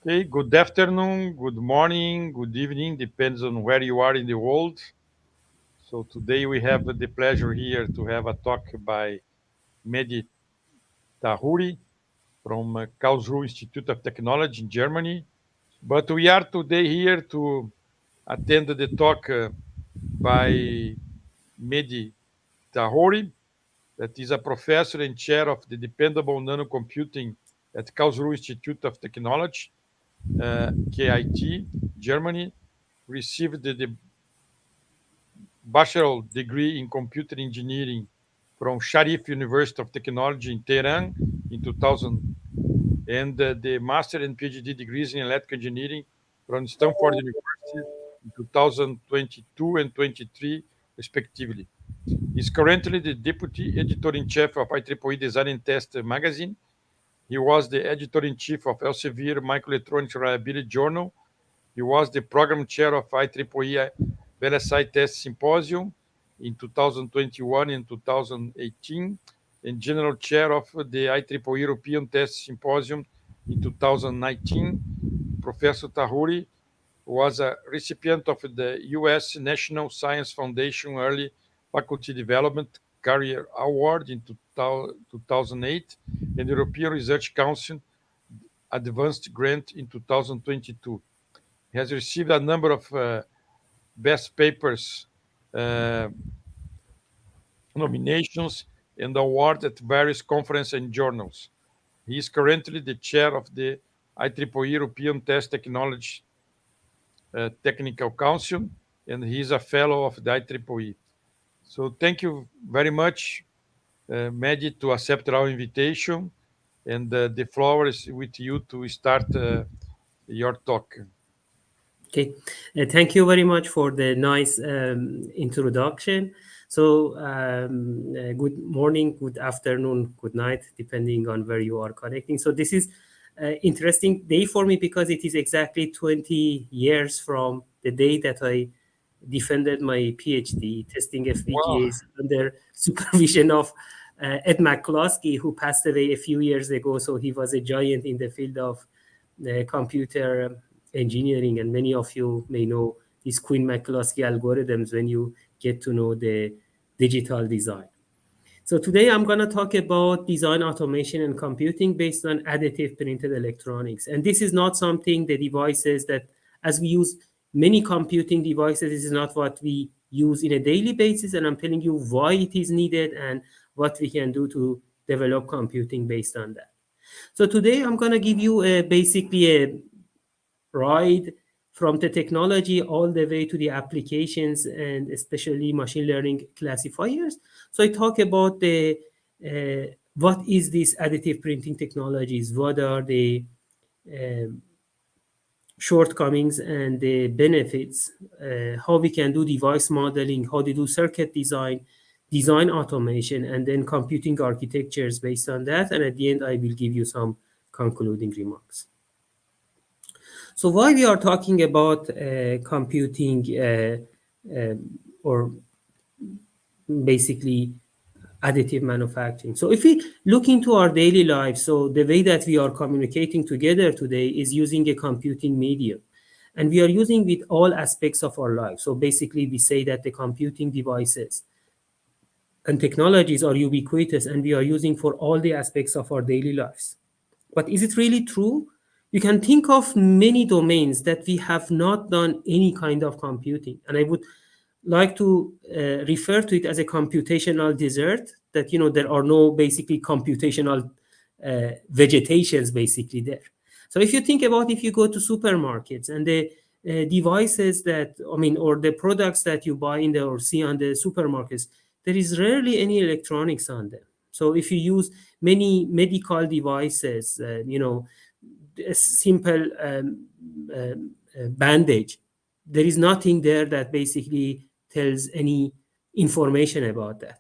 Okay, good afternoon, good morning, good evening, depends on where you are in the world. So today we have the pleasure here to have a talk by Mehdi Tahoori from Karlsruhe Institute of Technology in Germany. But we are today here to attend the talk by Mehdi Tahoori, that is a professor and chair of the Dependable Nanocomputing at Karlsruhe Institute of Technology, KIT, Germany, received the bachelor degree in computer engineering from Sharif University of Technology in Tehran in 2000, and the master and PhD degrees in electrical engineering from Stanford University in 2022 and 23, respectively. He's currently the deputy editor-in-chief of IEEE Design and Test magazine. He was the editor-in-chief of Elsevier Microelectronics Reliability Journal. He was the program chair of IEEE VLSI Test Symposium in 2021 and 2018, and general chair of the IEEE European Test Symposium in 2019. Professor Tahoori was a recipient of the U.S. National Science Foundation Early Faculty Development Career Award in 2008 and the European Research Council Advanced Grant in 2022. He has received a number of best papers uh, nominations and awards at various conferences and journals. He is currently the chair of the IEEE European Test Technology Technical Council, and he is a fellow of the IEEE. So thank you very much, Mehdi, to accept our invitation, and the floor is with you to start your talk. Okay, thank you very much for the nice introduction. So, good morning, good afternoon, good night, depending on where you are connecting. So, this is interesting day for me because it is exactly 20 years from the day that I defended my PhD testing Wow. FPGAs under supervision of Ed McCloskey, who passed away a few years ago. So, he was a giant in the field of computer engineering, and many of you may know these Quinn McCloskey algorithms when you get to know the digital design. So today I'm going to talk about design automation and computing based on additive printed electronics. And this is not something, the devices that, as we use many computing devices, this is not what we use in a daily basis. And I'm telling you why it is needed and what we can do to develop computing based on that. So today I'm going to give you basically a ride from the technology all the way to the applications and especially machine learning classifiers. So I talk about the what is this additive printing technologies, what are the um, shortcomings and the benefits, how we can do device modeling, how to do circuit design, design automation, and then computing architectures based on that. And at the end, I will give you some concluding remarks. So why we are talking about computing or basically additive manufacturing. So if we look into our daily lives, so the way that we are communicating together today is using a computing medium. And we are using with all aspects of our life. So basically we say that the computing devices and technologies are ubiquitous and we are using for all the aspects of our daily lives. But is it really true? You can think of many domains that we have not done any kind of computing. And I would like to refer to it as a computational desert, that, there are no basically computational vegetations basically there. So if you think about, if you go to supermarkets and the devices that, or the products that you buy in there or see on the supermarkets, there is rarely any electronics on them. So if you use many medical devices, a simple bandage, there is nothing there that basically tells any information about that.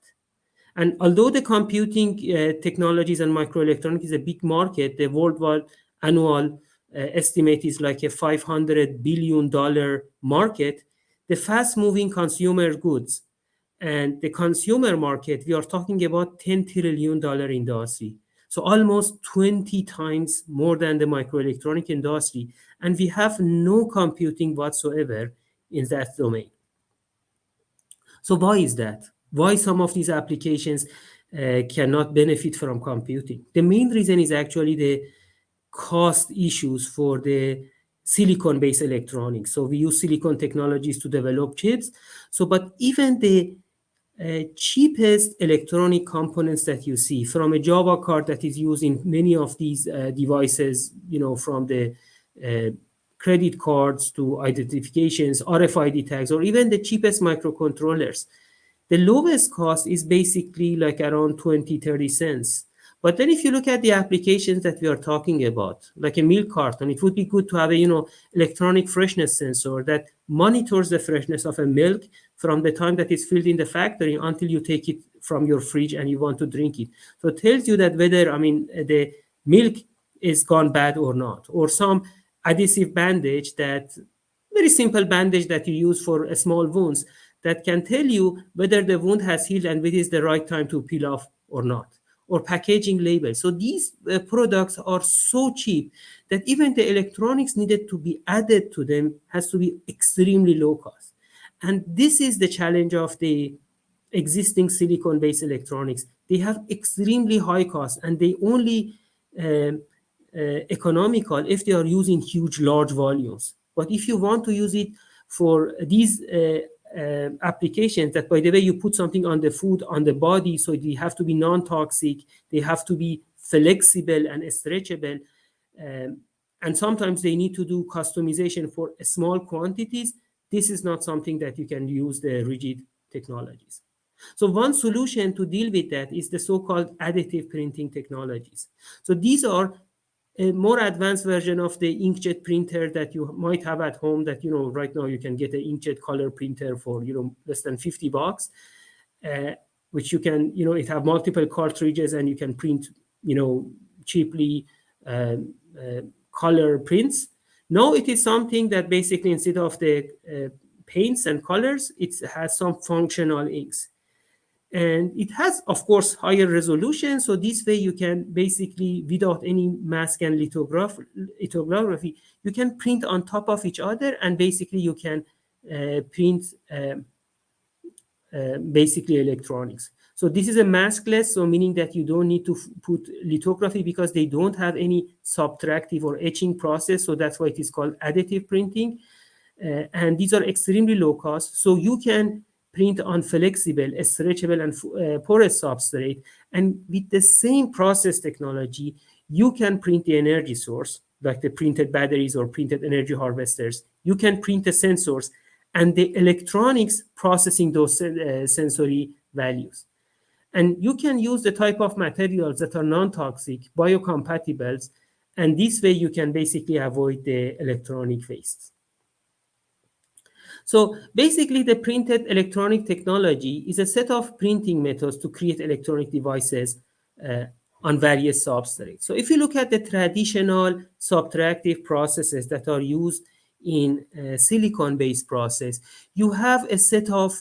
And although the computing technologies and microelectronics is a big market, the worldwide annual estimate is like a $500 billion market. The fast moving consumer goods and the consumer market, we are talking about $10 trillion industry. So almost 20 times more than the microelectronic industry. And we have no computing whatsoever in that domain. So why is that? Why some of these applications cannot benefit from computing? The main reason is actually the cost issues for the silicon-based electronics. So we use silicon technologies to develop chips. So, but even the cheapest electronic components that you see, from a Java card that is used in many of these devices, from the credit cards to identifications, RFID tags, or even the cheapest microcontrollers, the lowest cost is basically like around 20, 30 cents. But then if you look at the applications that we are talking about, like a milk carton, it would be good to have a, electronic freshness sensor that monitors the freshness of a milk from the time that it's filled in the factory until you take it from your fridge and you want to drink it. So it tells you that whether, the milk is gone bad or not, or some adhesive bandage, that very simple bandage that you use for small wounds, that can tell you whether the wound has healed and it is the right time to peel off or not, or packaging labels. So these products are so cheap that even the electronics needed to be added to them has to be extremely low cost. And this is the challenge of the existing silicon-based electronics. They have extremely high costs, and they only economical if they are using huge, large volumes. But if you want to use it for these applications, that, by the way, you put something on the food, on the body, so they have to be non-toxic, they have to be flexible and stretchable, and sometimes they need to do customization for small quantities. This is not something that you can use the rigid technologies. So one solution to deal with that is the so-called additive printing technologies. So these are a more advanced version of the inkjet printer that you might have at home, that, right now you can get an inkjet color printer for, less than $50, which you can, it have multiple cartridges and you can print, cheaply color prints. Now it is something that basically, instead of the paints and colors, it has some functional inks. And it has, of course, higher resolution. So this way you can basically, without any mask and lithography, you can print on top of each other, and basically you can print basically electronics. So this is a maskless, so meaning that you don't need to put lithography because they don't have any subtractive or etching process. So that's why it is called additive printing. And these are extremely low cost. So you can print on flexible, stretchable, and porous substrate. And with the same process technology, you can print the energy source, like the printed batteries or printed energy harvesters. You can print the sensors and the electronics processing those sensory values. And you can use the type of materials that are non-toxic, biocompatibles, and this way you can basically avoid the electronic waste. So basically, the printed electronic technology is a set of printing methods to create electronic devices on various substrates. So if you look at the traditional subtractive processes that are used in silicon-based process, you have a set of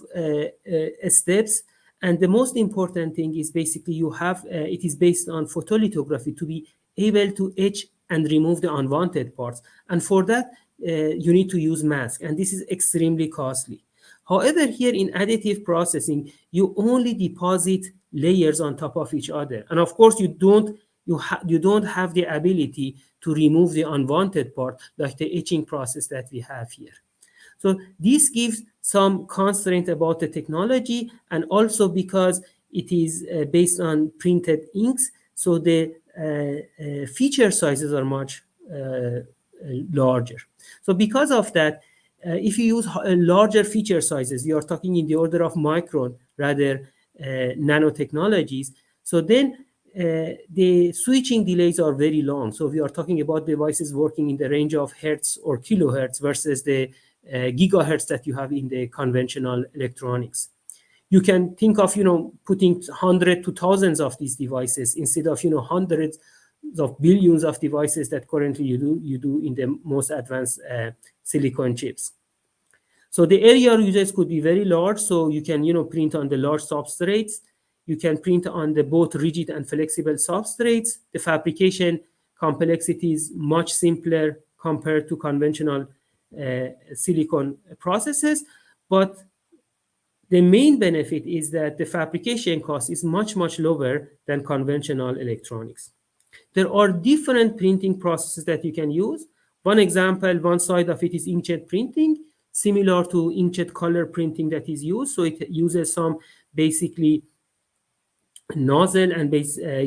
steps. And the most important thing is basically you have, it is based on photolithography to be able to etch and remove the unwanted parts. And for that, you need to use mask, and this is extremely costly. However, here in additive processing, you only deposit layers on top of each other. And of course, you don't have the ability to remove the unwanted part like the etching process that we have here. So this gives some constraint about the technology, and also because it is based on printed inks, so the feature sizes are much larger. So because of that, if you use larger feature sizes, you are talking in the order of micron rather nanotechnologies. So then the switching delays are very long. So we are talking about devices working in the range of hertz or kilohertz versus the gigahertz that you have in the conventional electronics. You can think of, putting hundreds to thousands of these devices instead of, hundreds of billions of devices that currently you do in the most advanced silicon chips. So the area users could be very large. So you can, print on the large substrates. You can print on the both rigid and flexible substrates. The fabrication complexity is much simpler compared to conventional silicon processes, but the main benefit is that the fabrication cost is much, much lower than conventional electronics. There are different printing processes that you can use. One example, one side of it is inkjet printing, similar to inkjet color printing that is used. So it uses some basically nozzle, and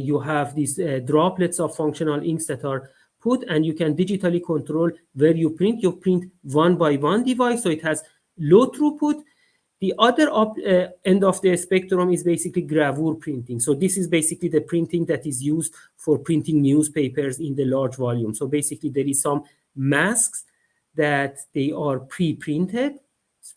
you have these droplets of functional inks that are put, and you can digitally control where you print. You print one by one device, so it has low throughput. The other end of the spectrum is basically gravure printing. So this is basically the printing that is used for printing newspapers in the large volume. So basically there is some masks that they are pre-printed,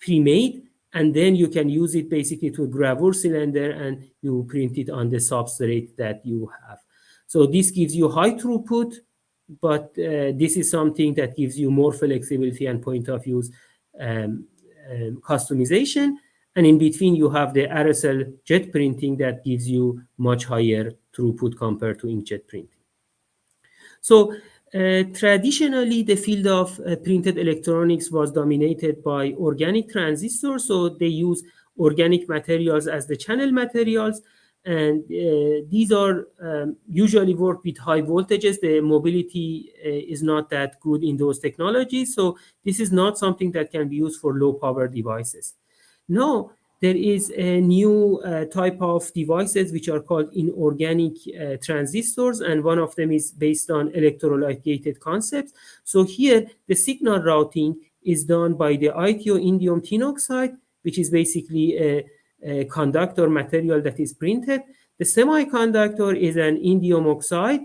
pre-made, and then you can use it basically to a gravure cylinder and you print it on the substrate that you have. So this gives you high throughput, but this is something that gives you more flexibility and point of use customization. And in between you have the aerosol jet printing that gives you much higher throughput compared to inkjet printing. So traditionally the field of printed electronics was dominated by organic transistors. So they use organic materials as the channel materials, and these are usually work with high voltages. The mobility is not that good in those technologies, so this is not something that can be used for low power devices. Now there is a new type of devices which are called inorganic transistors, and one of them is based on electrolyte gated concepts. So here the signal routing is done by the ITO indium tin oxide, which is basically a conductor material that is printed. The semiconductor is an indium oxide,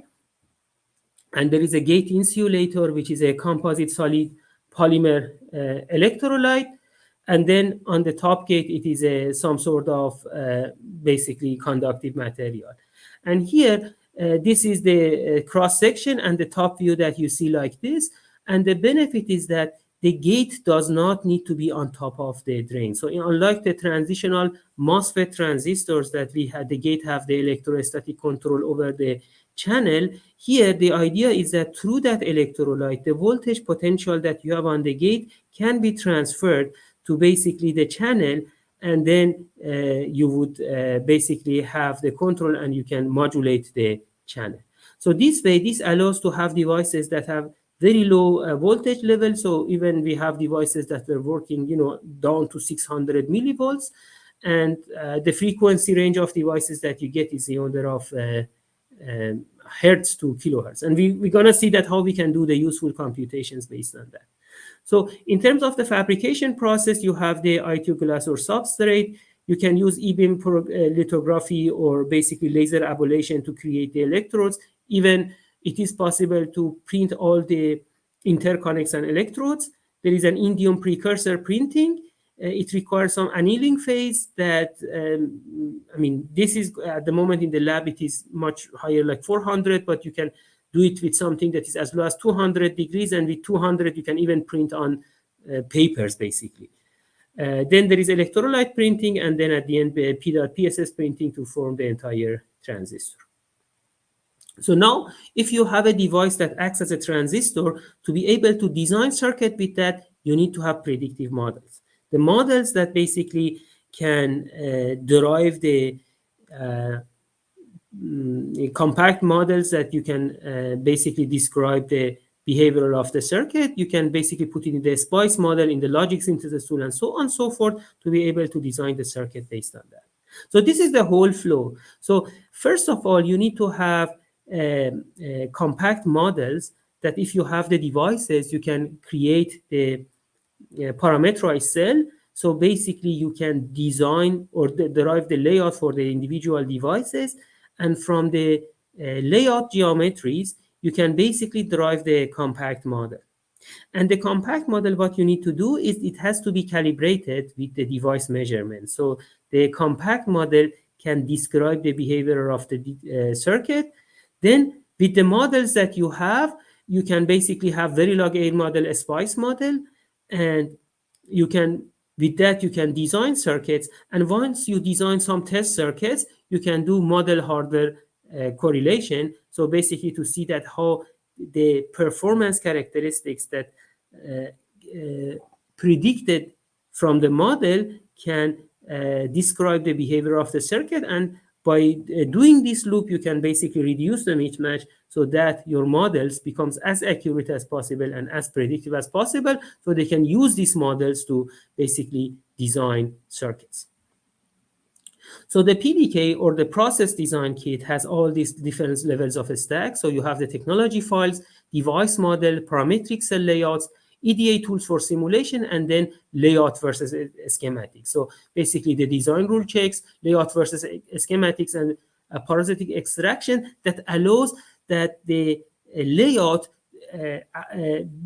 and there is a gate insulator, which is a composite solid polymer electrolyte. And then on the top gate, it is some sort of basically conductive material. And here, this is the cross section and the top view that you see like this. And the benefit is that the gate does not need to be on top of the drain. So unlike the transitional MOSFET transistors that we had, the gate have the electrostatic control over the channel. Here, the idea is that through that electrolyte, the voltage potential that you have on the gate can be transferred to basically the channel, and then you would basically have the control and you can modulate the channel. So this way, this allows to have devices that have very low voltage level. So even we have devices that were working, down to 600 millivolts, and the frequency range of devices that you get is the order of hertz to kilohertz. And we're gonna see that how we can do the useful computations based on that. So in terms of the fabrication process, you have the ITO glass or substrate. You can use e-beam lithography or basically laser ablation to create the electrodes. Even it is possible to print all the interconnects and electrodes. There is an indium precursor printing. It requires some annealing phase that, this is at the moment in the lab, it is much higher, like 400, but you can do it with something that is as low as 200 degrees, and with 200, you can even print on papers, basically. Then there is electrolyte printing, and then at the end, PSS printing to form the entire transistor. So now, if you have a device that acts as a transistor, to be able to design circuit with that, you need to have predictive models. The models that basically can derive the compact models that you can basically describe the behavior of the circuit. You can basically put it in the SPICE model, in the logic synthesis tool, and so on and so forth, to be able to design the circuit based on that. So this is the whole flow. So first of all, you need to have compact models that if you have the devices, you can create the parameterized cell. So basically, you can design or derive the layout for the individual devices. And from the layout geometries, you can basically derive the compact model. And the compact model, what you need to do is it has to be calibrated with the device measurement. So the compact model can describe the behavior of the circuit. Then with the models that you have, you can basically have Verilog A model, a SPICE model, and you can, with that, you can design circuits. And once you design some test circuits, you can do model hardware correlation. So basically to see that how the performance characteristics that predicted from the model can describe the behavior of the circuit. And by doing this loop, you can basically reduce the mismatch so that your models becomes as accurate as possible and as predictive as possible, so they can use these models to basically design circuits. So the PDK, or the process design kit, has all these different levels of a stack. So you have the technology files, device model, parametric cell layouts, EDA tools for simulation, and then layout versus schematics. So basically the design rule checks, layout versus schematics, and a parasitic extraction that allows that the layout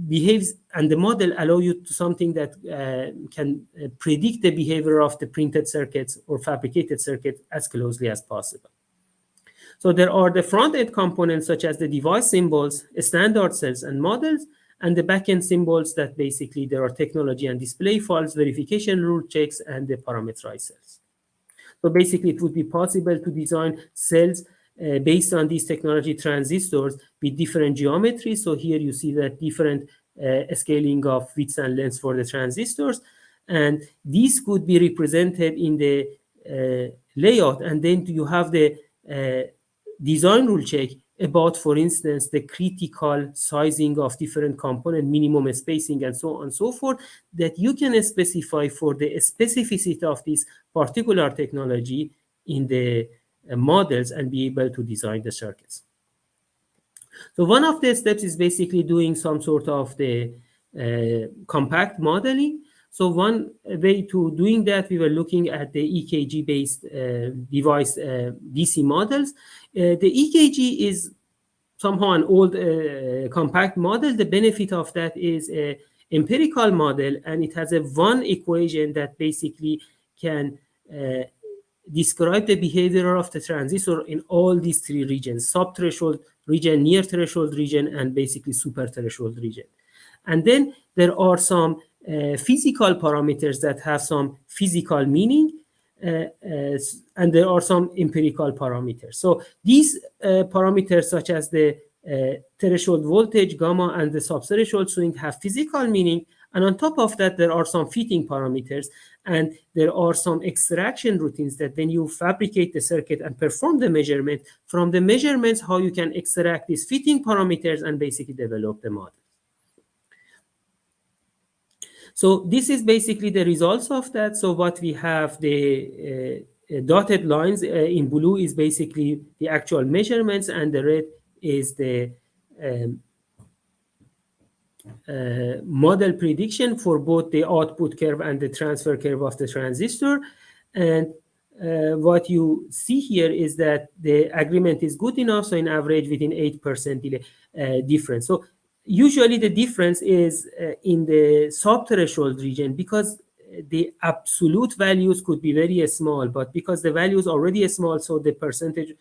behaves, and the model allow you to something that can predict the behavior of the printed circuits or fabricated circuit as closely as possible. So there are the front-end components such as the device symbols, standard cells and models, and the back-end symbols that basically there are technology and display files, verification rule checks, and the parameterized cells. So basically it would be possible to design cells based on these technology transistors with different geometries. So here you see that different scaling of widths and lengths for the transistors. And these could be represented in the layout. And then you have the design rule check about, for instance, the critical sizing of different component, minimum spacing, and so on and so forth, that you can specify for the specificity of this particular technology in the models and be able to design the circuits. So one of the steps is basically doing some sort of the compact modeling. So one way to doing that, we were looking at the EKG-based device DC models. The EKG is somehow an old compact model. The benefit of that is an empirical model, and it has a one equation that basically can describe the behavior of the transistor in all these three regions: sub-threshold region, near threshold region, and basically super threshold region. And then there are some physical parameters that have some physical meaning, and there are some empirical parameters. So these parameters, such as the threshold voltage, gamma, and the subthreshold swing, have physical meaning. And on top of that, there are some fitting parameters, and there are some extraction routines that when you fabricate the circuit and perform the measurement, from the measurements, how you can extract these fitting parameters and basically develop the model. So this is basically the results of that. So what we have, the dotted lines in blue is basically the actual measurements, and the red is the model prediction for both the output curve and the transfer curve of the transistor. And what you see here is that the agreement is good enough, so in average within 8% delay difference. So usually the difference is in the sub-threshold region, because the absolute values could be very small, but because the values are already small, so the percentage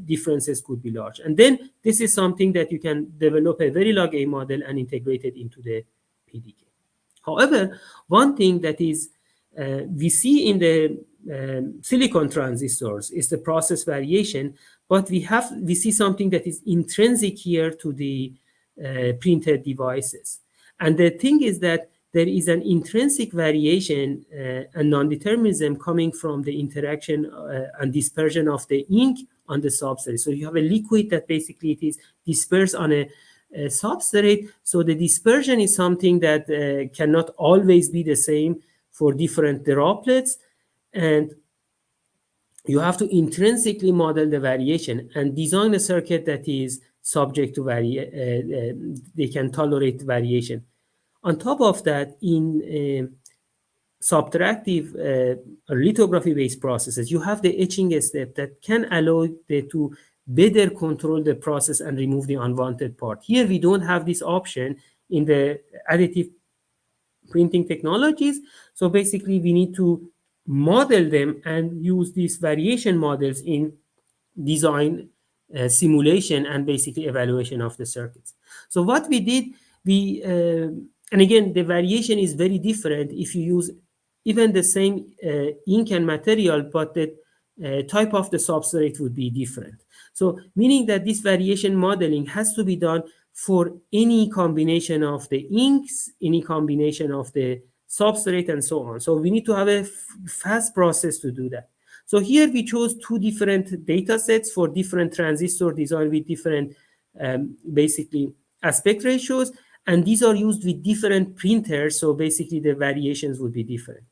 differences could be large. And then this is something that you can develop a very log A model and integrate it into the PDK. However, one thing that is we see in the silicon transistors is the process variation, but we see something that is intrinsic here to the printed devices. And the thing is that there is an intrinsic variation and non-determinism coming from the interaction and dispersion of the ink on the substrate. So you have a liquid that basically it is dispersed on a substrate. So the dispersion is something that cannot always be the same for different droplets, and you have to intrinsically model the variation and design a circuit that is subject to they can tolerate variation. On top of that, in subtractive lithography-based processes, you have the etching step that can allow to better control the process and remove the unwanted part. Here, we don't have this option in the additive printing technologies. So basically, we need to model them and use these variation models in design, simulation, and basically evaluation of the circuits. So what we did, and again, the variation is very different if you use even the same ink and material, but the type of the substrate would be different. So meaning that this variation modeling has to be done for any combination of the inks, any combination of the substrate, and so on. So we need to have a fast process to do that. So here we chose two different data sets for different transistor design with different basically aspect ratios, and these are used with different printers, so basically the variations would be different.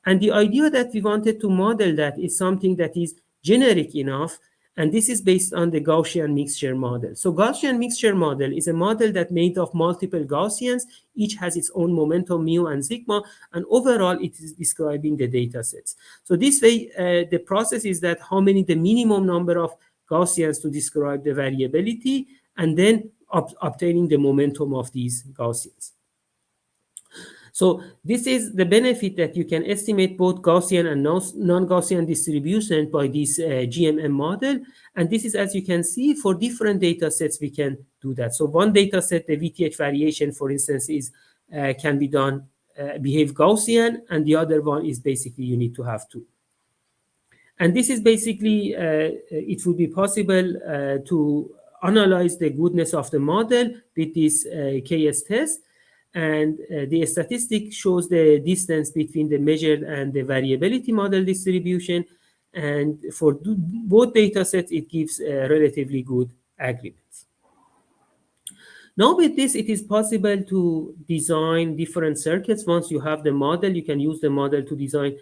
And the idea that we wanted to model that is something that is generic enough, and this is based on the Gaussian mixture model. So Gaussian mixture model is a model that made of multiple Gaussians. Each has its own momentum, mu and sigma, and overall it is describing the data sets. So this way, the process is that how many, the minimum number of Gaussians to describe the variability, and then obtaining the momentum of these Gaussians. So this is the benefit, that you can estimate both Gaussian and non-Gaussian distribution by this GMM model. And this is, as you can see, for different data sets, we can do that. So one data set, the VTH variation, for instance, is can be done, behave Gaussian, and the other one is basically you need to have two. And this is basically, it would be possible to analyze the goodness of the model with this CASS test. And the statistic shows the distance between the measured and the variability model distribution. And for both data sets, it gives relatively good agreements. Now with this, it is possible to design different circuits. Once you have the model, you can use the model to design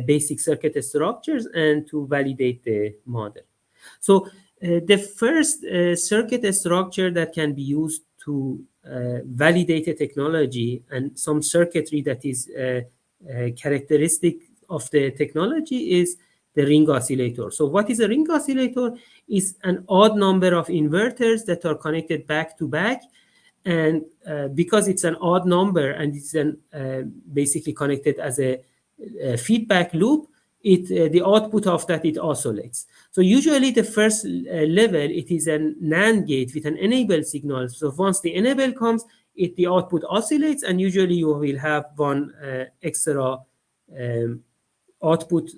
basic circuit structures and to validate the model. So the first circuit structure that can be used to validate a technology and some circuitry that is characteristic of the technology is the ring oscillator. So what is a ring oscillator? Is an odd number of inverters that are connected back to back. And because it's an odd number and it's basically connected as a feedback loop, the output of that, it oscillates. So usually the first level, it is a NAND gate with an enable signal. So once the enable comes, the output oscillates, and usually you will have one extra output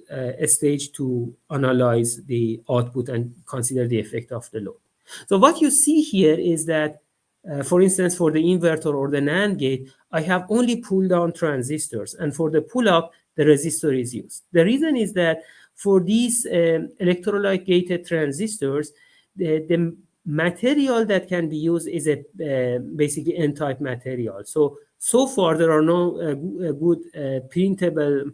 stage to analyze the output and consider the effect of the load. So what you see here is that, for instance, for the inverter or the NAND gate, I have only pull-down transistors, and for the pull-up, the resistor is used. The reason is that for these electrolyte gated transistors, the material that can be used is a basically N-type material. So far, there are no good printable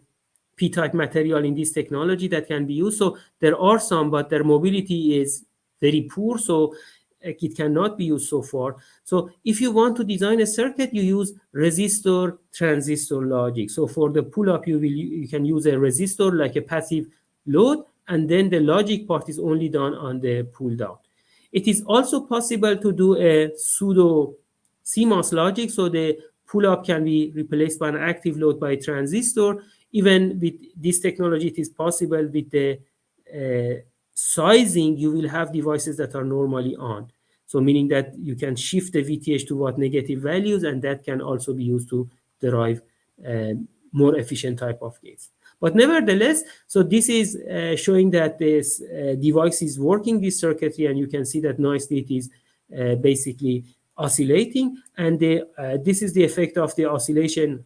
P-type material in this technology that can be used. So there are some, but their mobility is very poor, so it cannot be used so far. So if you want to design a circuit, you use resistor transistor logic. So for the pull-up, you can use a resistor like a passive load, and then the logic part is only done on the pull-down. It is also possible to do a pseudo CMOS logic, so the pull-up can be replaced by an active load by a transistor. Even with this technology, it is possible with the sizing, you will have devices that are normally on. So meaning that you can shift the VTH to what negative values, and that can also be used to derive more efficient type of gates. But nevertheless, so this is showing that this device is working this circuitry, and you can see that nicely it is basically oscillating. And this is the effect of the oscillation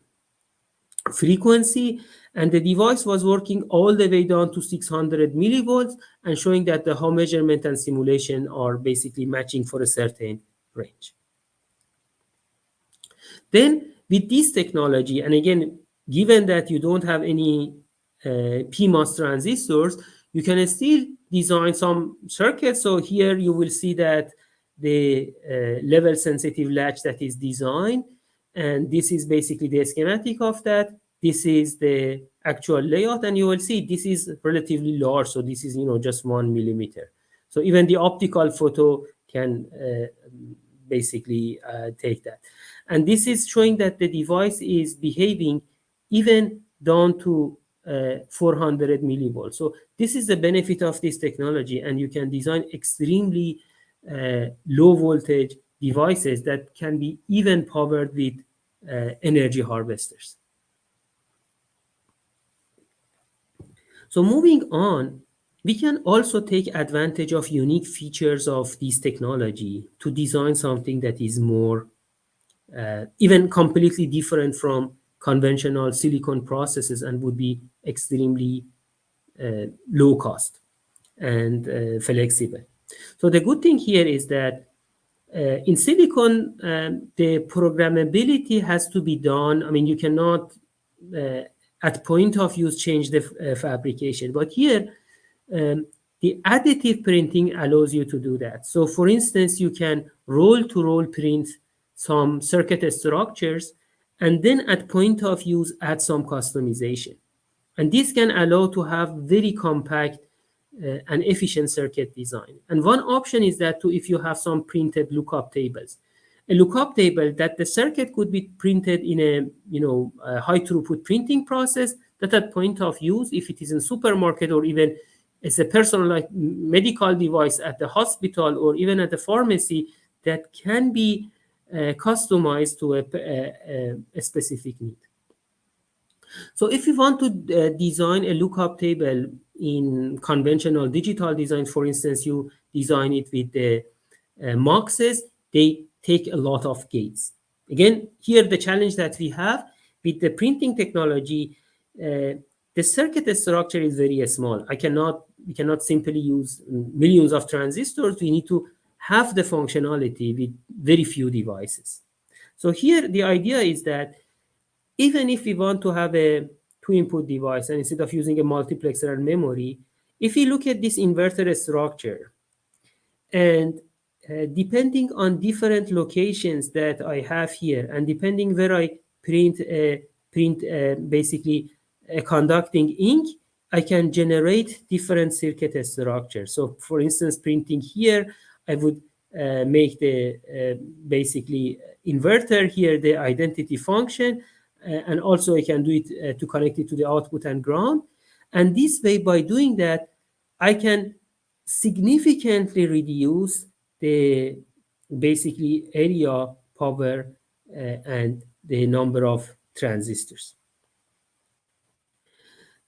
frequency, and the device was working all the way down to 600 millivolts, and showing that the whole measurement and simulation are basically matching for a certain range. Then with this technology, and again, given that you don't have any PMOS transistors, you can still design some circuits. So here you will see that the level sensitive latch that is designed, and this is basically the schematic of that. This is the actual layout, and you will see this is relatively large. So this is, just 1 millimeter. So even the optical photo can basically take that. And this is showing that the device is behaving even down to 400 millivolts. So this is the benefit of this technology, and you can design extremely low voltage devices that can be even powered with energy harvesters. So moving on, We can also take advantage of unique features of this technology to design something that is more, even completely different from conventional silicon processes and would be extremely low cost and flexible. So the good thing here is that in silicon, the programmability has to be done. I mean, you cannot at point of use change the fabrication, but here the additive printing allows you to do that. So for instance, you can roll-to-roll print some circuit structures and then at point of use add some customization. And this can allow to have very compact and efficient circuit design. And one option is that if you have some printed lookup tables, a lookup table that the circuit could be printed in a high throughput printing process that at point of use, if it is in supermarket or even as a personalized medical device at the hospital or even at the pharmacy, that can be customized to a specific need. So if you want to design a lookup table in conventional digital design, for instance, you design it with the MUXes, they take a lot of gates. Again, here the challenge that we have with the printing technology, the circuit structure is very small. We cannot simply use millions of transistors. We need to have the functionality with very few devices. So here the idea is that even if we want to have a two-input device and instead of using a multiplexer and memory, if we look at this inverter structure and depending on different locations that I have here and depending where I print basically a conducting ink, I can generate different circuit structures. So for instance, printing here, I would make the basically inverter here, the identity function, and also I can do it to connect it to the output and ground. And this way, by doing that, I can significantly reduce the basically area, power, and the number of transistors.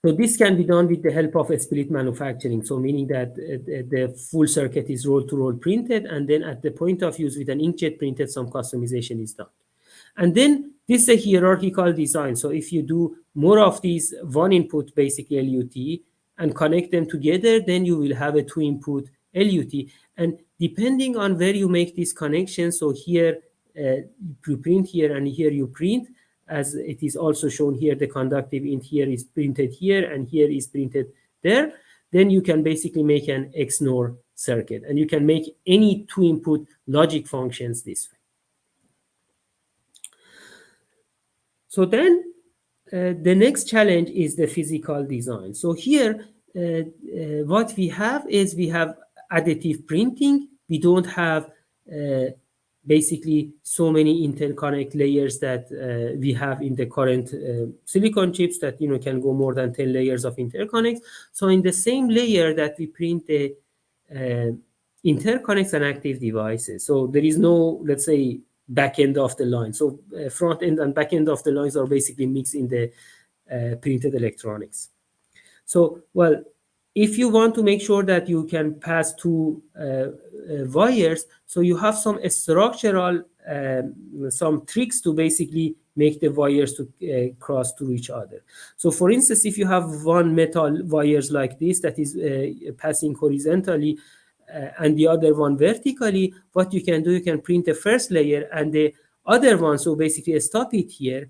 So this can be done with the help of a split manufacturing. So meaning that the full circuit is roll-to-roll printed, and then at the point of use with an inkjet printed, some customization is done. And then this is a hierarchical design. So if you do more of these one input basically LUT and connect them together, then you will have a two input LUT. And depending on where you make this connection, so here you print here and here you print, as it is also shown here, the conductive ink here is printed here and here is printed there, then you can basically make an XNOR circuit and you can make any two input logic functions this way. So then the next challenge is the physical design. So here, what we have is we have additive printing. We don't have basically so many interconnect layers that we have in the current silicon chips that can go more than 10 layers of interconnects. So in the same layer that we print the interconnects and active devices. So there is no, let's say, back end of the line. So front end and back end of the lines are basically mixed in the printed electronics. So, well, if you want to make sure that you can pass two wires, so you have some structural, some tricks to basically make the wires to cross to each other. So for instance, if you have one metal wires like this that is passing horizontally, and the other one vertically, what you can do, you can print the first layer and the other one, so basically stop it here.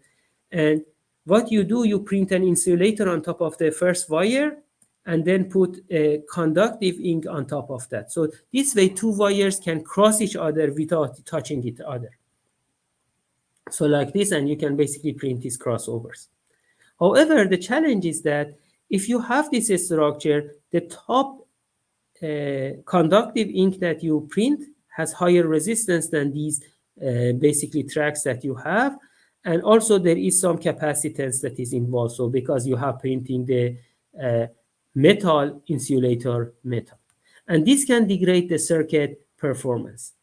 And what you do, you print an insulator on top of the first wire and then put a conductive ink on top of that. So this way, two wires can cross each other without touching each other. So like this, and you can basically print these crossovers. However, the challenge is that if you have this structure, the top conductive ink that you print has higher resistance than these basically tracks that you have. And also there is some capacitance that is involved. So because you have printing the metal insulator metal. And this can degrade the circuit performance.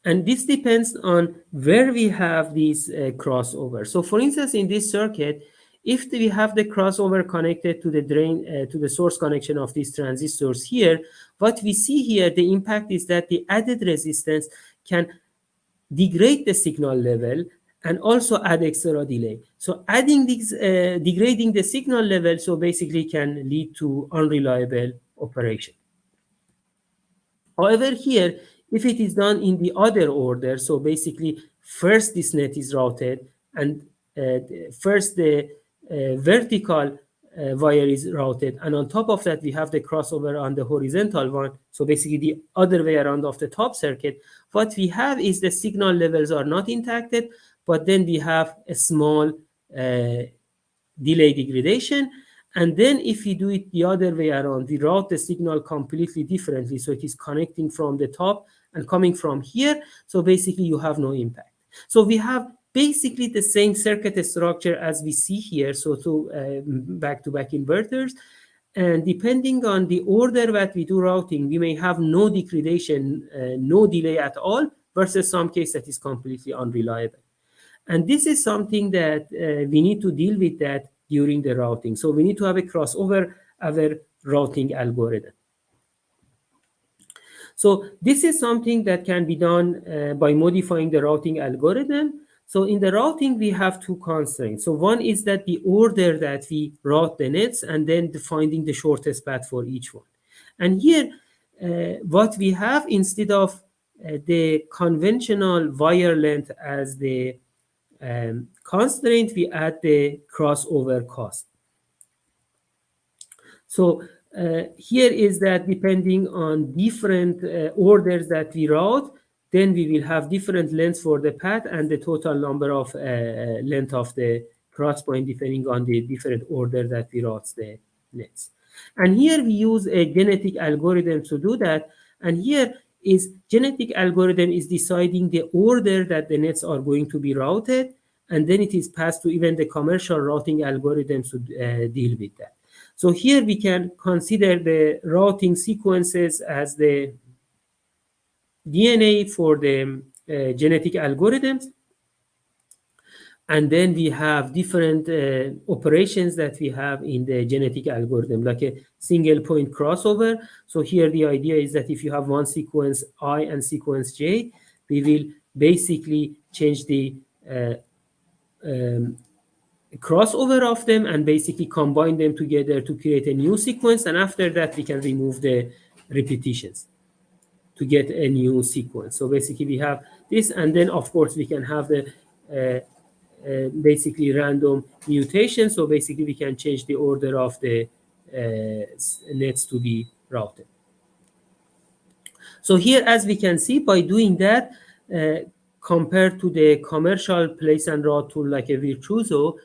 And this depends on where we have these crossovers. So for instance, in this circuit, if we have the crossover connected to the drain, to the source connection of these transistors here, what we see here, the impact is that the added resistance can degrade the signal level and also add extra delay. So adding these, degrading the signal level, so basically can lead to unreliable operation. However, here, if it is done in the other order, so basically first this net is routed and first the vertical wire is routed, and on top of that we have the crossover on the horizontal one, so basically the other way around of the top circuit, what we have is the signal levels are not impacted, but then we have a small delay degradation. And then if we do it the other way around, we route the signal completely differently. So it is connecting from the top and coming from here. So basically you have no impact. So we have basically the same circuit structure as we see here. So to back-to-back inverters. And depending on the order that we do routing, we may have no degradation, no delay at all, versus some case that is completely unreliable. And this is something that we need to deal with that during the routing. So we need to have a crossover our routing algorithm. So this is something that can be done by modifying the routing algorithm. So in the routing, we have two constraints. So one is that the order that we route the nets, and then finding the shortest path for each one. And here, what we have, instead of the conventional wire length as the constraint, we add the crossover cost. So here is that depending on different orders that we route, then we will have different lengths for the path and the total number of length of the cross point depending on the different order that we route the nets. And here we use a genetic algorithm to do that. And here is genetic algorithm is deciding the order that the nets are going to be routed, and then it is passed to even the commercial routing algorithms to deal with that. So here we can consider the routing sequences as the DNA for the genetic algorithms. And then we have different operations that we have in the genetic algorithm, like a single point crossover. So here the idea is that if you have one sequence I and sequence J, we will basically change the crossover of them and basically combine them together to create a new sequence. And after that, we can remove the repetitions to get a new sequence. So basically we have this, and then of course we can have the basically random mutation. So basically we can change the order of the nets to be routed. So here, as we can see, by doing that, compared to the commercial place and route tool like a Virtuoso,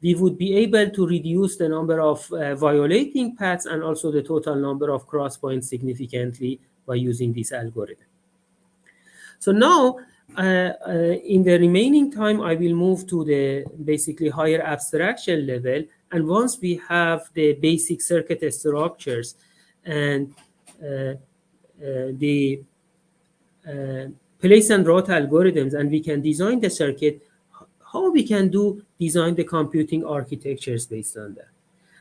we would be able to reduce the number of violating paths and also the total number of cross points significantly by using this algorithm. So now, in the remaining time, I will move to the basically higher abstraction level. And once we have the basic circuit structures and the place and route algorithms, and we can design the circuit, how we can design the computing architectures based on that.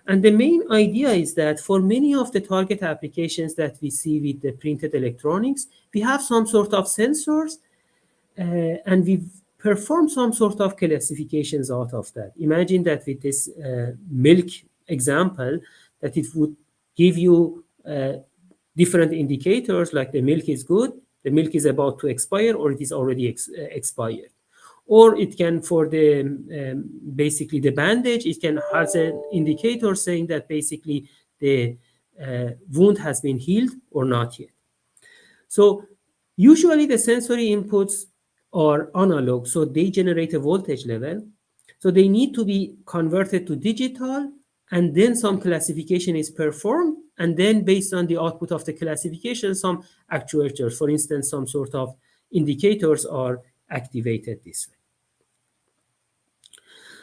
And the main idea is that for many of the target applications that we see with the printed electronics, we have some sort of sensors, and we perform some sort of classifications out of that. Imagine that with this milk example, that it would give you different indicators, like the milk is good, the milk is about to expire, or it is already expired. Or it can, for the basically the bandage, it can have an indicator saying that basically the wound has been healed or not yet. So usually the sensory inputs are analog, so they generate a voltage level. So they need to be converted to digital, and then some classification is performed, and then based on the output of the classification, some actuators, for instance, some sort of indicators are activated this way.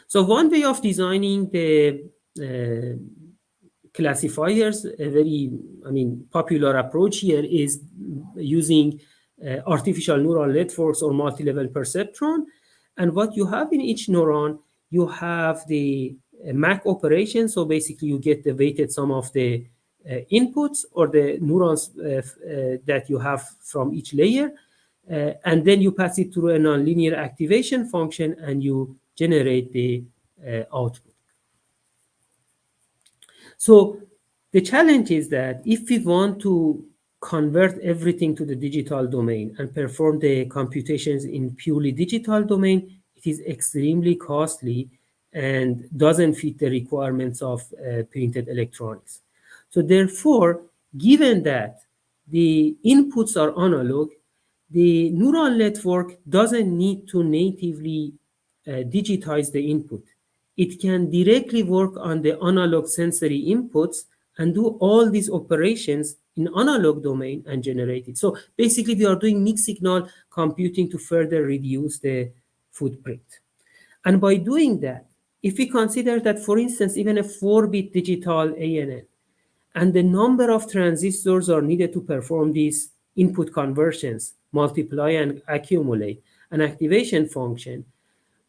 So one way of designing the classifiers, a very, popular approach here is using artificial neural networks or multi-level perceptron. And what you have in each neuron you have the MAC operation. So basically, you get the weighted sum of the inputs or the neurons that you have from each layer. And then you pass it through a nonlinear activation function and you generate the output. So the challenge is that if we want to convert everything to the digital domain and perform the computations in purely digital domain, it is extremely costly and doesn't fit the requirements of printed electronics. So therefore, given that the inputs are analog, the neural network doesn't need to natively digitize the input. It can directly work on the analog sensory inputs and do all these operations in analog domain and generate it. So basically, we are doing mixed signal computing to further reduce the footprint. And by doing that, if we consider that, for instance, even a 4-bit digital ANN, and the number of transistors are needed to perform these input conversions, multiply and accumulate an activation function.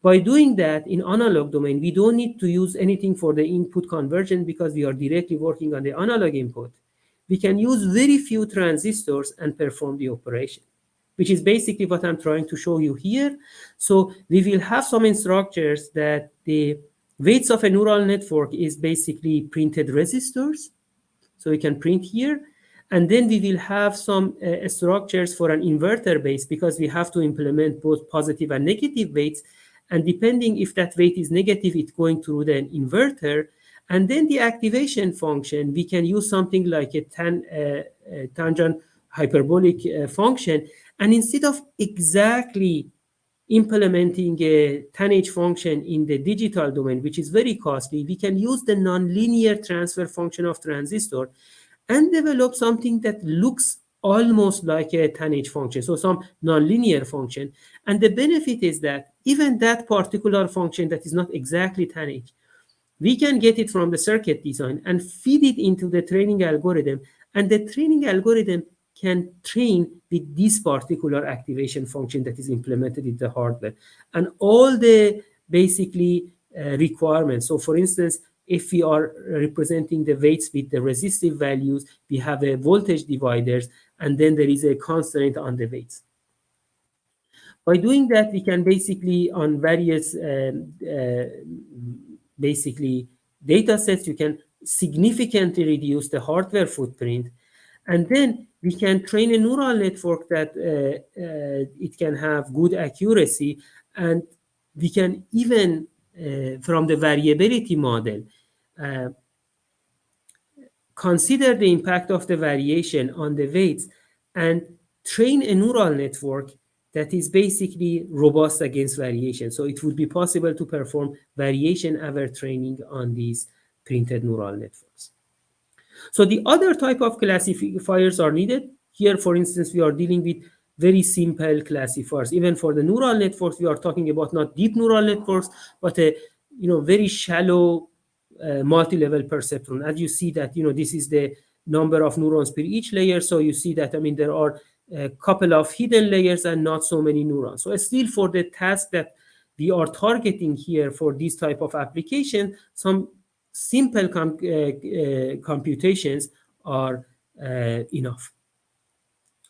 By doing that in analog domain, we don't need to use anything for the input conversion because we are directly working on the analog input. We can use very few transistors and perform the operation, which is basically what I'm trying to show you here. So we will have some structures that the weights of a neural network is basically printed resistors. So we can print here. And then we will have some structures for an inverter base because we have to implement both positive and negative weights. And depending if that weight is negative, it's going through the inverter. And then the activation function, we can use something like a tangent hyperbolic function. And instead of exactly implementing a tanh function in the digital domain, which is very costly, we can use the nonlinear transfer function of transistor and develop something that looks almost like a tanh function, so some nonlinear function. And the benefit is that even that particular function that is not exactly tanh, we can get it from the circuit design and feed it into the training algorithm, and the training algorithm can train with this particular activation function that is implemented in the hardware. And all the basically requirements. So for instance, if we are representing the weights with the resistive values, we have a voltage dividers, and then there is a constraint on the weights. By doing that, we can basically on various basically data sets, you can significantly reduce the hardware footprint. And then we can train a neural network that it can have good accuracy. And we can even, from the variability model, consider the impact of the variation on the weights and train a neural network that is basically robust against variation. So it would be possible to perform variation-aware training on these printed neural networks. So the other type of classifiers are needed. Here, for instance, we are dealing with very simple classifiers. Even for the neural networks, we are talking about not deep neural networks, but a very shallow multi-level perceptron. As you see that, this is the number of neurons per each layer. So you see that, there are a couple of hidden layers and not so many neurons. So still for the task that we are targeting here for this type of application, some simple computations are enough.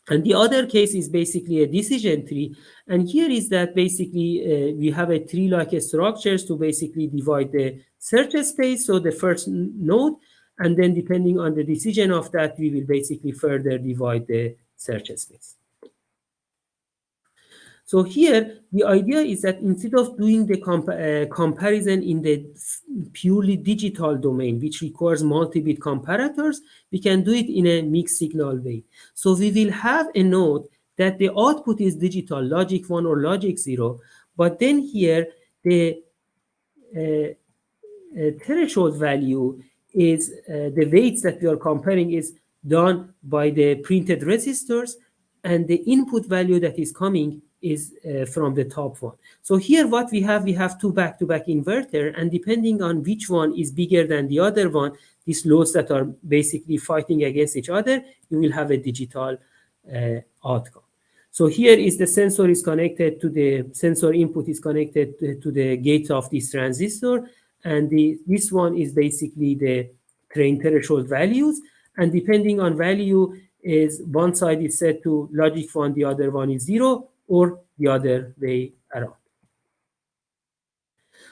And the other case is basically a decision tree. And here is that basically we have a tree-like structures to basically divide the search space. So the first node, and then depending on the decision of that, we will basically further divide the search space. So here, the idea is that instead of doing the comparison in the purely digital domain, which requires multi-bit comparators, we can do it in a mixed signal way. So we will have a node that the output is digital, logic 1 or logic 0, but then here the threshold value is the weights that we are comparing is done by the printed resistors, and the input value that is coming is from the top one. So here what we have two back-to-back inverter, and depending on which one is bigger than the other one, these loads that are basically fighting against each other, you will have a digital outcome. So here is the sensor is connected to the sensor input is connected to the gate of this transistor, and this one is basically the drain threshold values, and depending on value is one side is set to logic 1, the other one is 0, or the other way around.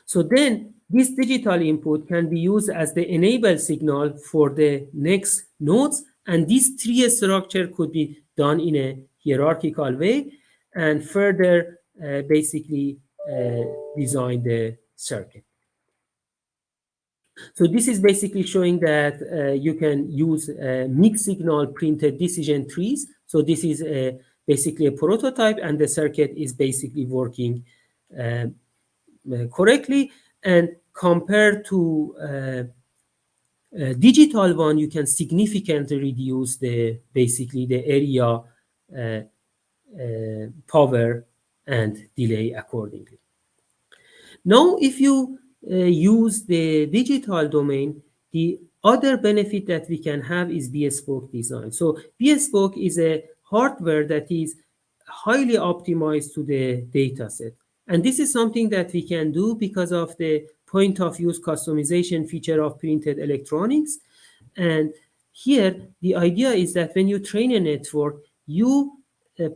So then this digital input can be used as the enable signal for the next nodes, and this tree structure could be done in a hierarchical way and further basically design the circuit. So this is basically showing that you can use mixed signal printed decision trees. So this is basically a prototype, and the circuit is basically working correctly. And compared to digital one, you can significantly reduce basically the area, power, and delay accordingly. Now, if you use the digital domain, the other benefit that we can have is bespoke design. So bespoke is a hardware that is highly optimized to the data set. And this is something that we can do because of the point of use customization feature of printed electronics. And here, the idea is that when you train a network, you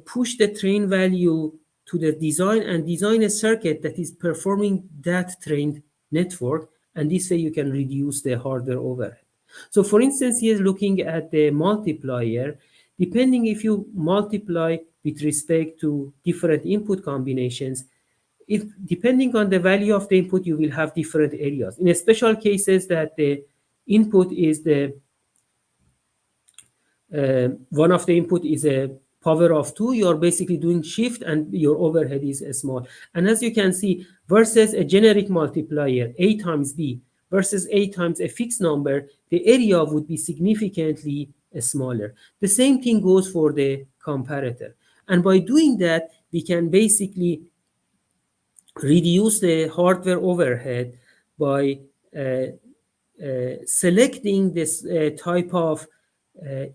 push the train value to the design and design a circuit that is performing that trained network. And this way you can reduce the hardware overhead. So for instance, here looking at the multiplier, depending if you multiply with respect to different input combinations, if depending on the value of the input, you will have different areas. In special cases that the input is the one of the input is a power of 2, you're basically doing shift and your overhead is small. And as you can see, versus a generic multiplier, A times B, versus A times a fixed number, the area would be significantly smaller. The same thing goes for the comparator. And by doing that, we can basically reduce the hardware overhead by selecting this type of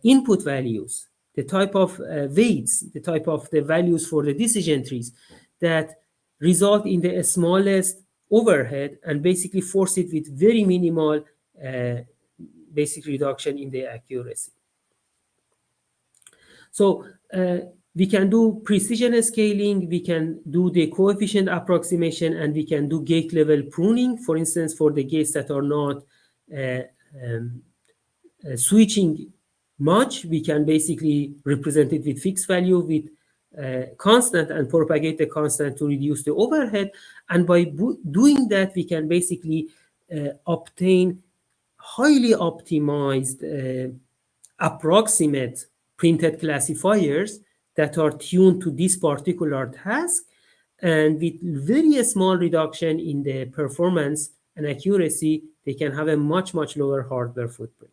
input values, the type of weights, the type of the values for the decision trees that result in the smallest overhead and basically force it with very minimal basic reduction in the accuracy. So we can do precision scaling, we can do the coefficient approximation, and we can do gate level pruning. For instance, for the gates that are not switching much, we can basically represent it with fixed value with constant and propagate the constant to reduce the overhead. And by doing that, we can basically obtain highly optimized approximate printed classifiers that are tuned to this particular task, and with very small reduction in the performance and accuracy, they can have a much lower hardware footprint.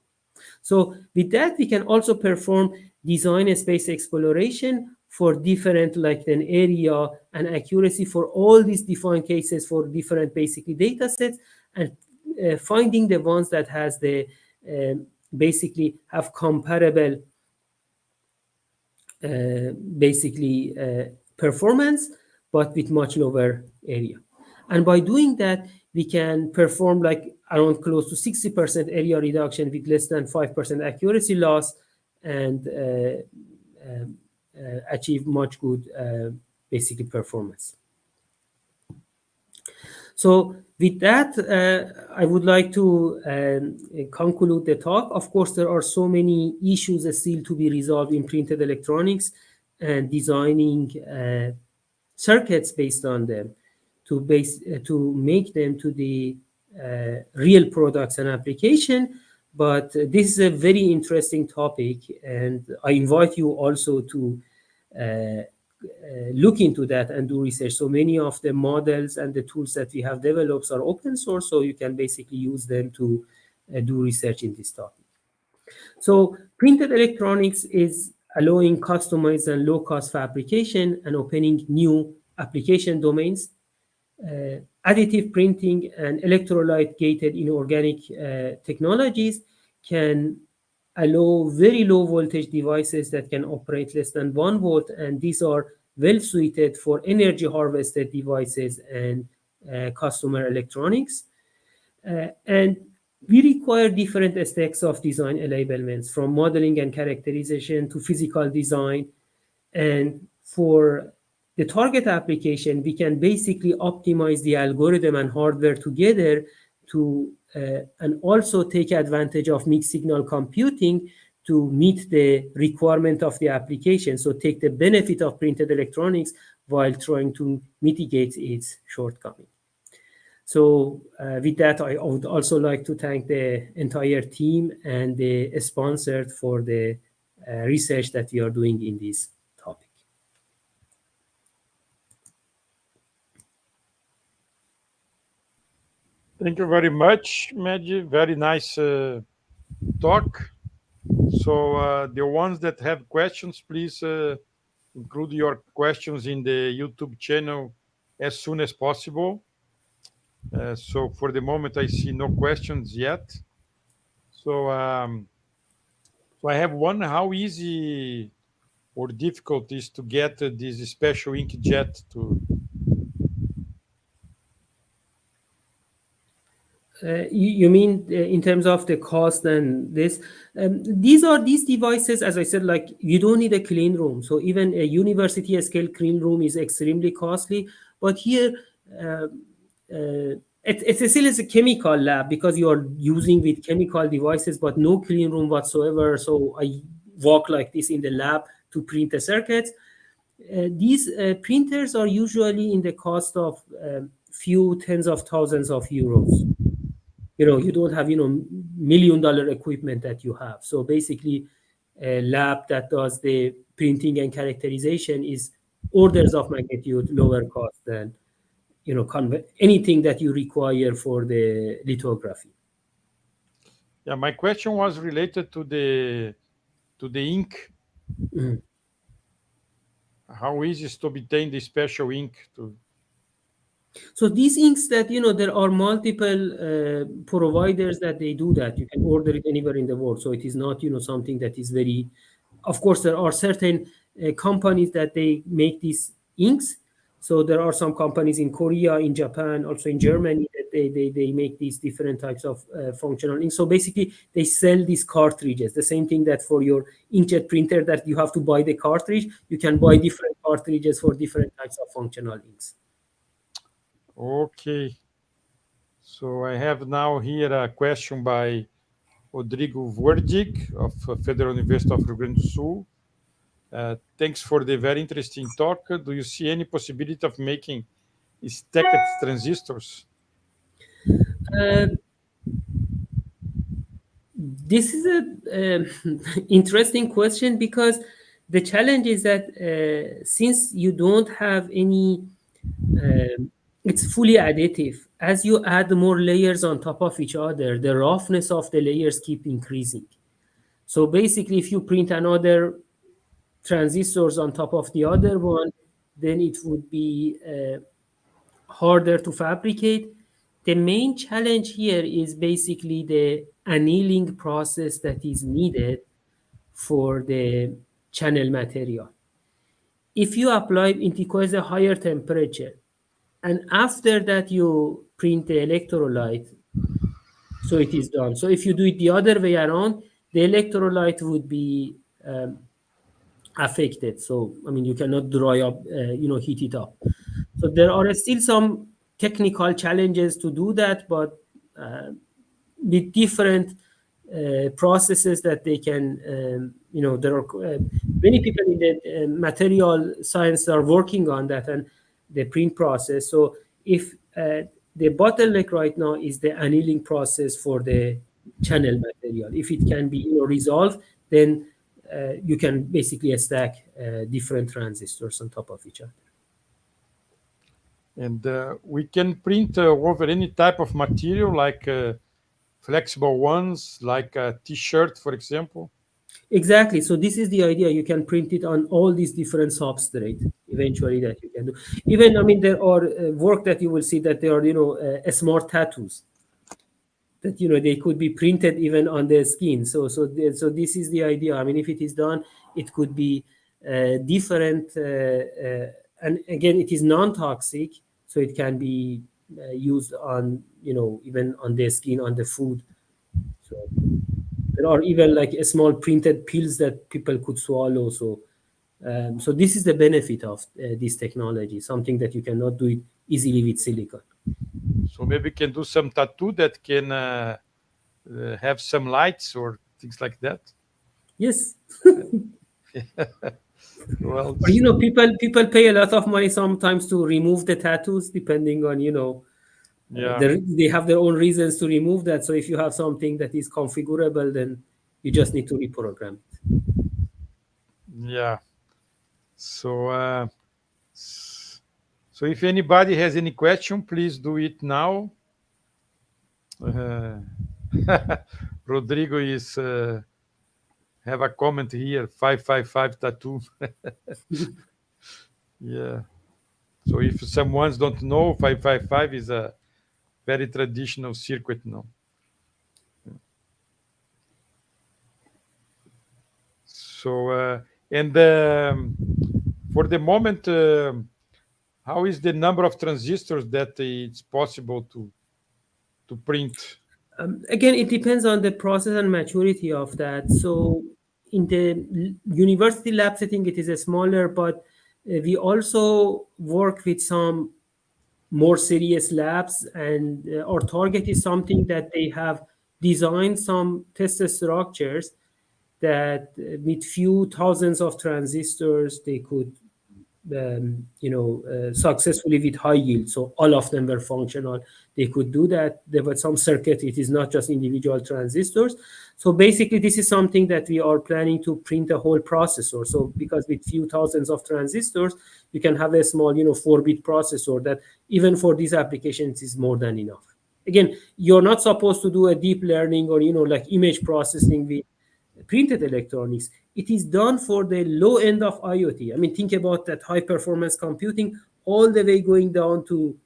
So with that, we can also perform design space exploration for different, like an area and accuracy for all these defined cases for different basically data sets, and finding the ones that has the basically have comparable performance, but with much lower area. And by doing that, we can perform like around close to 60% area reduction with less than 5% accuracy loss, and achieve much good basically performance. So with that, I would like to conclude the talk. Of course, there are so many issues still to be resolved in printed electronics and designing circuits based on them to make them to the real products and application. But this is a very interesting topic, and I invite you also to look into that and do research. So many of the models and the tools that we have developed are open source, so you can basically use them to do research in this topic. So printed electronics is allowing customized and low-cost fabrication and opening new application domains. Additive printing and electrolyte gated inorganic technologies can allow very low voltage devices that can operate less than 1 volt, and these are well suited for energy harvested devices and customer electronics. And we require different stacks of design enablements, from modeling and characterization to physical design. And for the target application, we can basically optimize the algorithm and hardware together to and also take advantage of mixed signal computing to meet the requirement of the application. So take the benefit of printed electronics while trying to mitigate its shortcoming. So with that, I would also like to thank the entire team and the sponsor for the research that we are doing in this topic. Thank you very much, Mehdi. Very nice talk. So the ones that have questions, please include your questions in the YouTube channel as soon as possible. So for the moment, I see no questions yet. So I have one. How easy or difficult is to get this special inkjet to? You mean in terms of the cost and this? These devices, as I said, like you don't need a clean room. So even a university scale clean room is extremely costly. But here, it's still is a chemical lab because you are using with chemical devices, but no clean room whatsoever. So I walk like this in the lab to print the circuits. These printers are usually in the cost of few tens of thousands of euros. You don't have $1 million equipment that you have. So basically a lab that does the printing and characterization is orders of magnitude lower cost than anything that you require for the lithography. Yeah, my question was related to the ink. Mhm. How easy is to obtain the special ink to? So these inks that there are multiple providers that they do that. You can order it anywhere in the world. So it is not something that is very. Of course, there are certain companies that they make these inks. So there are some companies in Korea, in Japan, also in Germany that they make these different types of functional inks. So basically, they sell these cartridges. The same thing that for your inkjet printer that you have to buy the cartridge. You can buy different cartridges for different types of functional inks. Okay. So I have now here a question by Rodrigo Vordig of Federal University of Rio Grande do Sul. Thanks for the very interesting talk. Do you see any possibility of making stacked transistors? Uh, this is a interesting question because the challenge is that since you don't have any, it's fully additive. As you add more layers on top of each other, the roughness of the layers keep increasing. So basically, if you print another transistors on top of the other one, then it would be harder to fabricate. The main challenge here is basically the annealing process that is needed for the channel material. If you apply, it requires a higher temperature, and after that you print the electrolyte, so it is done. So if you do it the other way around, the electrolyte would be affected. So I mean, you cannot dry up, heat it up. So there are still some technical challenges to do that, but with different processes that they can, there are many people in the material science are working on that and the print process. So if the bottleneck right now is the annealing process for the channel material. If it can be resolved, then you can basically stack different transistors on top of each other. And we can print over any type of material, like flexible ones, like a T-shirt, for example. Exactly. So this is the idea. You can print it on all these different substrate eventually that you can do. Even, I mean, there are work that you will see that there are, smart tattoos that they could be printed even on the skin. So this is the idea. I mean, if it is done, it could be different, and again, it is non-toxic, so it can be used on even on the skin, on the food. So there are even like a small printed pills that people could swallow. So so this is the benefit of this technology, something that you cannot do it easily with silicon. So maybe we can do some tattoo that can have some lights or things like that. Yes. Well, Or, people pay a lot of money sometimes to remove the tattoos, depending on yeah, they have their own reasons to remove that. So if you have something that is configurable, then you just need to reprogram it. yeah. So so if anybody has any question, please do it now. Rodrigo is have a comment here, 555 tattoo. Yeah. So if someone don't know, 555 is a very traditional circuit now. So and for the moment, how is the number of transistors that it's possible to print? Again, it depends on the process and maturity of that. So in the university lab setting, it is a smaller, but we also work with some more serious labs, and our target is something that they have designed some test structures that with few thousands of transistors they could successfully with high yield. So all of them were functional. They could do that. There were some circuit. It is not just individual transistors. So basically, this is something that we are planning to print a whole processor. So because with few thousands of transistors, you can have a small, 4-bit processor that even for these applications is more than enough. Again, you're not supposed to do a deep learning or, like image processing with printed electronics. It is done for the low end of IoT. I mean, think about that high performance computing all the way going down to,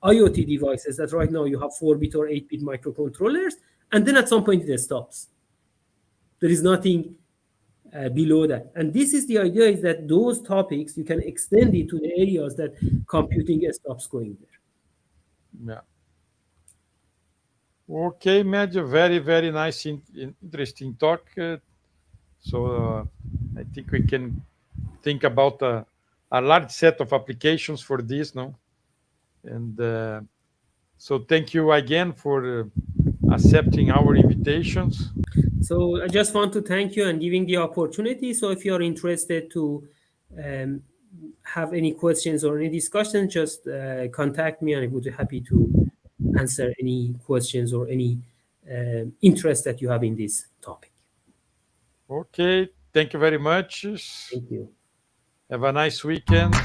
IoT devices that right now you have 4-bit or 8-bit microcontrollers, and then at some point it stops. There is nothing below that. And this is the idea, is that those topics, you can extend it to the areas that computing stops going there. Yeah. Okay, Mehdi, very, very nice, interesting talk. So I think we can think about a large set of applications for this, no? And so thank you again for accepting our invitations. So I just want to thank you and giving the opportunity. So if you're interested to have any questions or any discussion, just contact me, and I would be happy to answer any questions or any interest that you have in this topic. Okay, thank you very much. Thank you. Have a nice weekend.